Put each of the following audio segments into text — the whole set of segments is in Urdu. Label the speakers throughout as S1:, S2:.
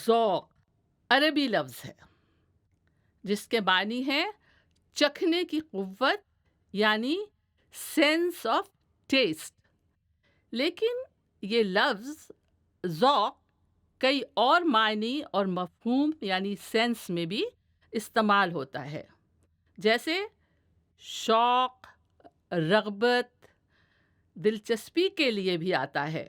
S1: ذوق عربی لفظ ہے جس کے معنی ہے چکھنے کی قوت، یعنی سینس آف ٹیسٹ۔ لیکن یہ لفظ ذوق کئی اور معنی اور مفہوم یعنی سینس میں بھی استعمال ہوتا ہے، جیسے شوق، رغبت، دلچسپی کے لیے بھی آتا ہے۔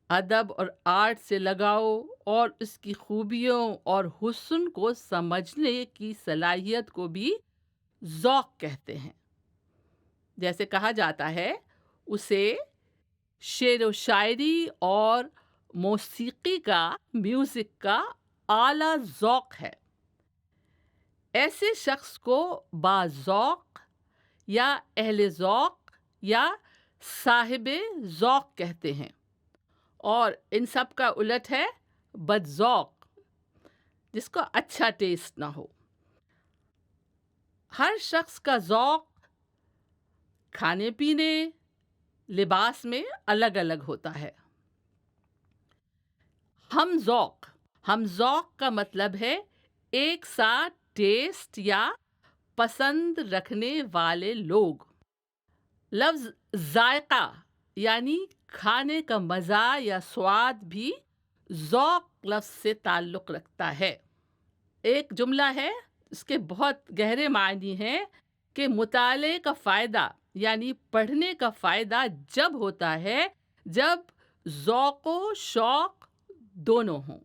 S1: ادب اور آرٹ سے لگاؤ اور اس کی خوبیوں اور حسن کو سمجھنے کی صلاحیت کو بھی ذوق کہتے ہیں۔ جیسے کہا جاتا ہے اسے شعر و شاعری اور موسیقی کا، میوزک کا اعلیٰ ذوق ہے۔ ایسے شخص کو باذوق یا اہل ذوق یا صاحب ذوق کہتے ہیں، اور ان سب کا الٹ ہے بدذوق، جس کو اچھا ٹیسٹ نہ ہو۔ ہر شخص کا ذوق کھانے پینے، لباس میں الگ الگ ہوتا ہے۔ ہم ذوق کا مطلب ہے ایک ساتھ ٹیسٹ یا پسند رکھنے والے لوگ۔ لفظ ذائقہ یعنی کھانے کا مزہ یا سواد بھی ذوق لفظ سے تعلق رکھتا ہے۔ ایک جملہ ہے، اس کے بہت گہرے معنی ہیں کہ مطالعے کا فائدہ یعنی پڑھنے کا فائدہ جب ہوتا ہے جب ذوق و شوق دونوں ہوں۔